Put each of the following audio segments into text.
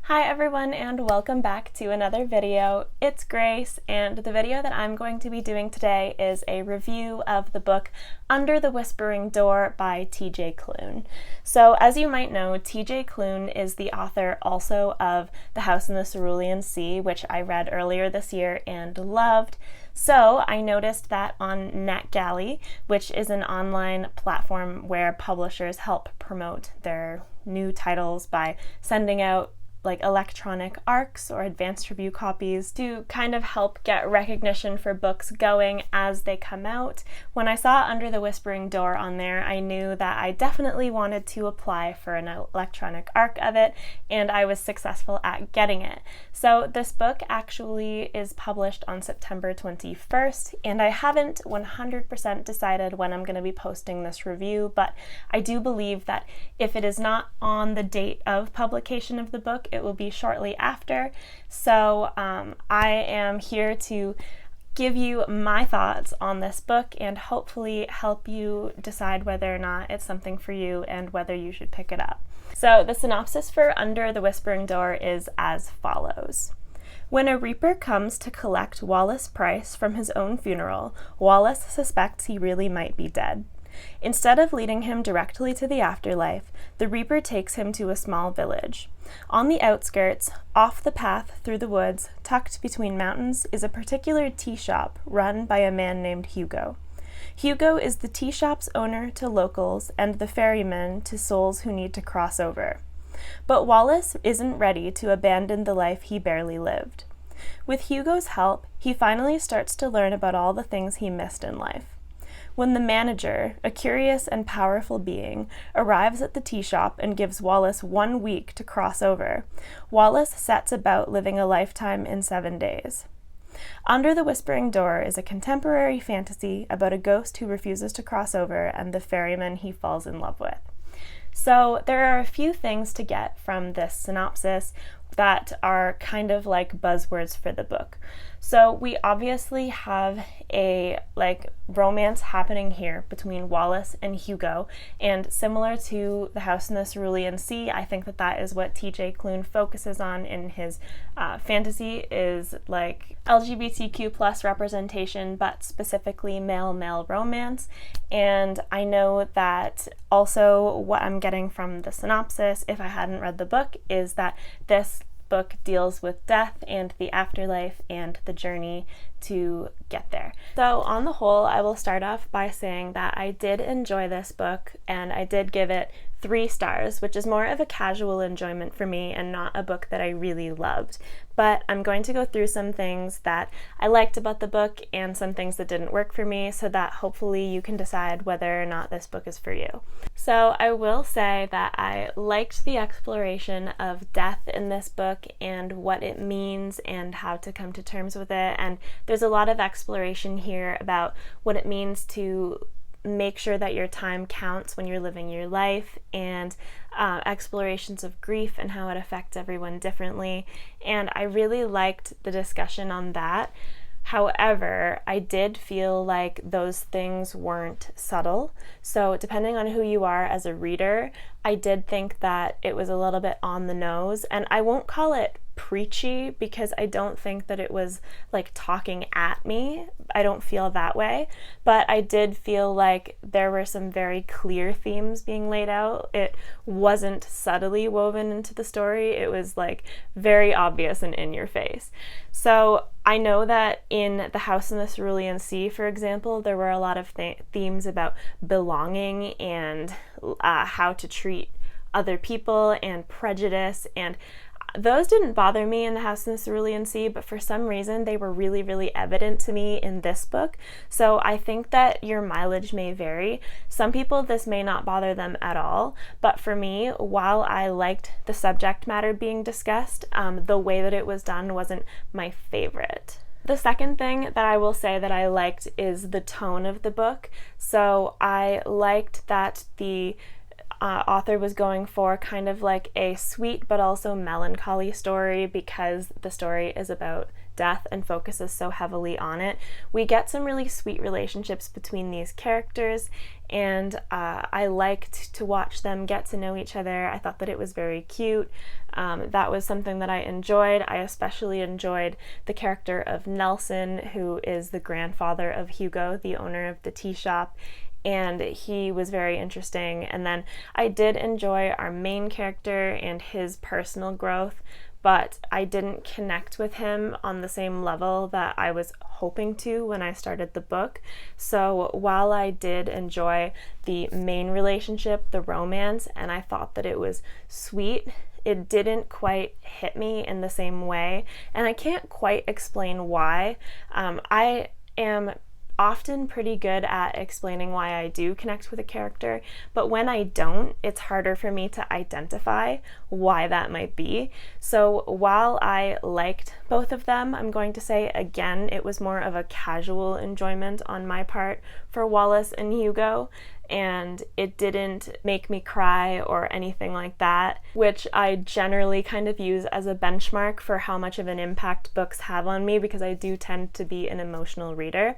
Hi everyone, and welcome back to another video. It's Grace, and the video that I'm going to be doing today is a review of the book Under the Whispering Door by T.J. Klune. So as you might know, T.J. Klune is the author also of The House in the Cerulean Sea, which I read earlier this year and loved. So I noticed that on NetGalley, which is an online platform where publishers help promote their new titles by sending out like electronic ARCs or advanced review copies to kind of help get recognition for books going as they come out. When I saw Under the Whispering Door on there, I knew that I definitely wanted to apply for an electronic ARC of it, and I was successful at getting it. So this book actually is published on September 21st, and I haven't 100% decided when I'm going to be posting this review, but I do believe that if it is not on the date of publication of the book, it will be shortly after. So I am here to give you my thoughts on this book and hopefully help you decide whether or not it's something for you and whether you should pick it up. So the synopsis for Under the Whispering Door is as follows. When a reaper comes to collect Wallace Price from his own funeral, Wallace suspects he really might be dead. Instead of leading him directly to the afterlife, the reaper takes him to a small village. On the outskirts, off the path through the woods, tucked between mountains, is a particular tea shop run by a man named Hugo. Hugo is the tea shop's owner to locals and the ferryman to souls who need to cross over. But Wallace isn't ready to abandon the life he barely lived. With Hugo's help, he finally starts to learn about all the things he missed in life. When the manager, a curious and powerful being, arrives at the tea shop and gives Wallace 1 week to cross over, Wallace sets about living a lifetime in 7 days. Under the Whispering Door is a contemporary fantasy about a ghost who refuses to cross over and the ferryman he falls in love with. So there are a few things to get from this synopsis that are kind of like buzzwords for the book. So we obviously have a romance happening here between Wallace and Hugo, and similar to The House in the Cerulean Sea, I think that is what T.J. Klune focuses on in his fantasy, is like LGBTQ plus representation, but specifically male-male romance. And I know that also what I'm getting from the synopsis, if I hadn't read the book, is that this book deals with death and the afterlife and the journey to get there. So on the whole, I will start off by saying that I did enjoy this book and I did give it 3 stars, which is more of a casual enjoyment for me and not a book that I really loved. But I'm going to go through some things that I liked about the book and some things that didn't work for me so that hopefully you can decide whether or not this book is for you. So I will say that I liked the exploration of death in this book and what it means and how to come to terms with it. And there's a lot of exploration here about what it means to make sure that your time counts when you're living your life, and explorations of grief and how it affects everyone differently. And I really liked the discussion on that. However, I did feel like those things weren't subtle. So depending on who you are as a reader, I did think that it was a little bit on the nose, and I won't call it preachy because I don't think that it was like talking at me. I don't feel that way, but I did feel like there were some very clear themes being laid out. It wasn't subtly woven into the story. It was like very obvious and in your face. So I know that in The House in the Cerulean Sea, for example, there were a lot of themes about belonging and how to treat other people and prejudice, and those didn't bother me in The House in the Cerulean Sea, but for some reason they were really, really evident to me in this book. So I think that your mileage may vary. Some people, this may not bother them at all, but for me, while I liked the subject matter being discussed, the way that it was done wasn't my favorite. The second thing that I will say that I liked is the tone of the book. So I liked that the author was going for kind of like a sweet but also melancholy story because the story is about death and focuses so heavily on it. We get some really sweet relationships between these characters, and I liked to watch them get to know each other. I thought that it was very cute. That was something that I enjoyed. I especially enjoyed the character of Nelson, who is the grandfather of Hugo, the owner of the tea shop, and he was very interesting. And then I did enjoy our main character and his personal growth, but I didn't connect with him on the same level that I was hoping to when I started the book. So while I did enjoy the main relationship, the romance, and I thought that it was sweet, it didn't quite hit me in the same way, and I can't quite explain why. I am often pretty good at explaining why I do connect with a character, but when I don't, it's harder for me to identify why that might be. So while I liked both of them, I'm going to say again, it was more of a casual enjoyment on my part for Wallace and Hugo, and it didn't make me cry or anything like that, which I generally kind of use as a benchmark for how much of an impact books have on me, because I do tend to be an emotional reader.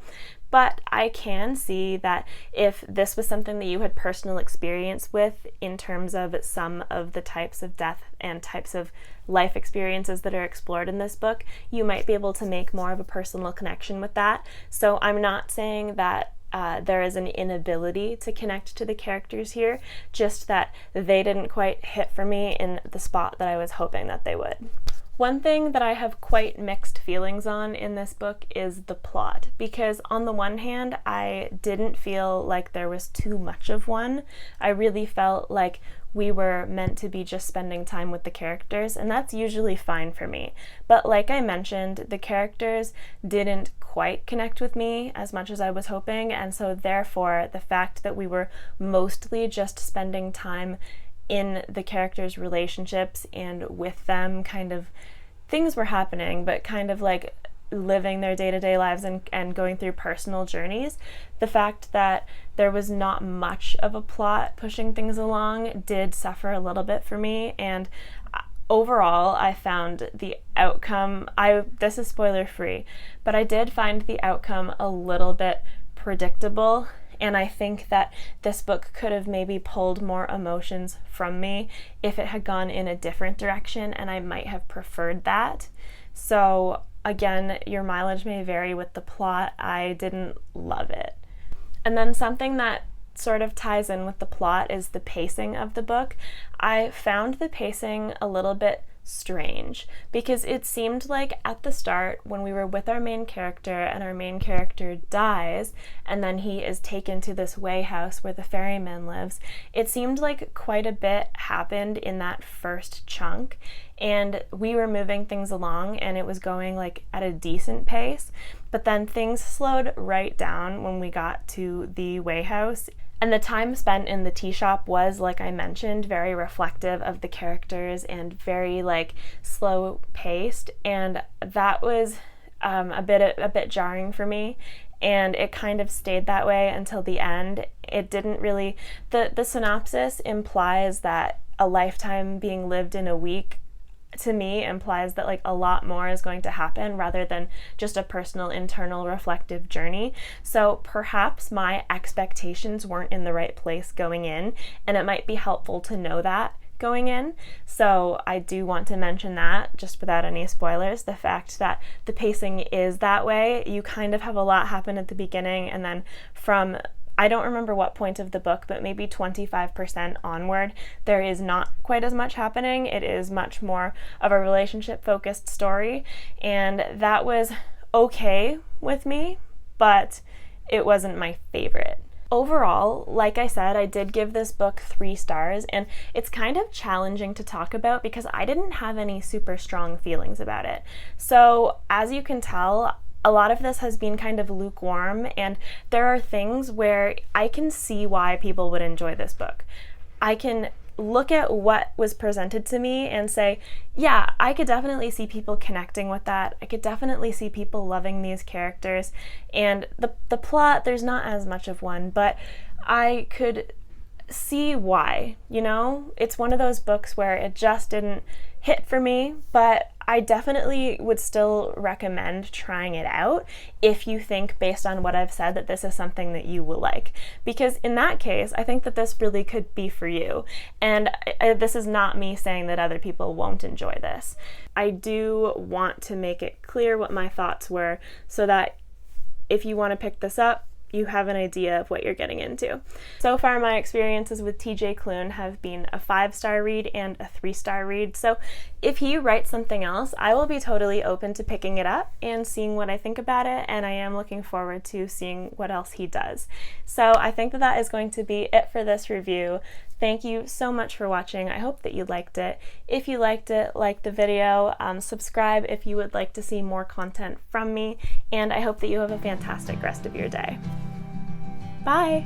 But I can see that if this was something that you had personal experience with in terms of some of the types of death and types of life experiences that are explored in this book, you might be able to make more of a personal connection with that. So I'm not saying that there is an inability to connect to the characters here, just that they didn't quite hit for me in the spot that I was hoping that they would. One thing that I have quite mixed feelings on in this book is the plot, because on the one hand, I didn't feel like there was too much of one. I really felt like we were meant to be just spending time with the characters, and that's usually fine for me. But like I mentioned, the characters didn't quite connect with me as much as I was hoping, and so therefore the fact that we were mostly just spending time in the characters' relationships and with them, kind of things were happening, but kind of like living their day-to-day lives and going through personal journeys. The fact that there was not much of a plot pushing things along did suffer a little bit for me, and overall I found the outcome, this is spoiler free, but I did find the outcome a little bit predictable. And I think that this book could have maybe pulled more emotions from me if it had gone in a different direction, and I might have preferred that. So again, your mileage may vary with the plot. I didn't love it. And then something that sort of ties in with the plot is the pacing of the book. I found the pacing a little bit strange, because it seemed like at the start, when we were with our main character and our main character dies and then he is taken to this way house where the ferryman lives, it seemed like quite a bit happened in that first chunk, and we were moving things along and it was going like at a decent pace, but then things slowed right down when we got to the way house. And the time spent in the tea shop was, like I mentioned, very reflective of the characters and very like slow paced, and that was a bit jarring for me. And it kind of stayed that way until the end. It didn't really, the synopsis implies that a lifetime being lived in a week, to me, implies that like a lot more is going to happen rather than just a personal, internal, reflective journey. So perhaps my expectations weren't in the right place going in, and it might be helpful to know that going in. So I do want to mention that, just without any spoilers, the fact that the pacing is that way. You kind of have a lot happen at the beginning, and then from, I don't remember what point of the book, but maybe 25% onward, there is not quite as much happening. It is much more of a relationship-focused story, and that was okay with me, but it wasn't my favorite. Overall, like I said, I did give this book 3 stars, and it's kind of challenging to talk about because I didn't have any super strong feelings about it. So, as you can tell, a lot of this has been kind of lukewarm, and there are things where I can see why people would enjoy this book. I can look at what was presented to me and say, yeah, I could definitely see people connecting with that. I could definitely see people loving these characters. And the plot, there's not as much of one, but I could see why. You know, it's one of those books where it just didn't hit for me, but I definitely would still recommend trying it out if you think, based on what I've said, that this is something that you will like. Because in that case, I think that this really could be for you. And this is not me saying that other people won't enjoy this. I do want to make it clear what my thoughts were so that if you want to pick this up, you have an idea of what you're getting into. So far, my experiences with TJ Klune have been a 5-star read and a 3-star read. So if he writes something else, I will be totally open to picking it up and seeing what I think about it, and I am looking forward to seeing what else he does. So I think that is going to be it for this review. Thank you so much for watching. I hope that you liked it. If you liked it, like the video, subscribe if you would like to see more content from me, and I hope that you have a fantastic rest of your day. Bye!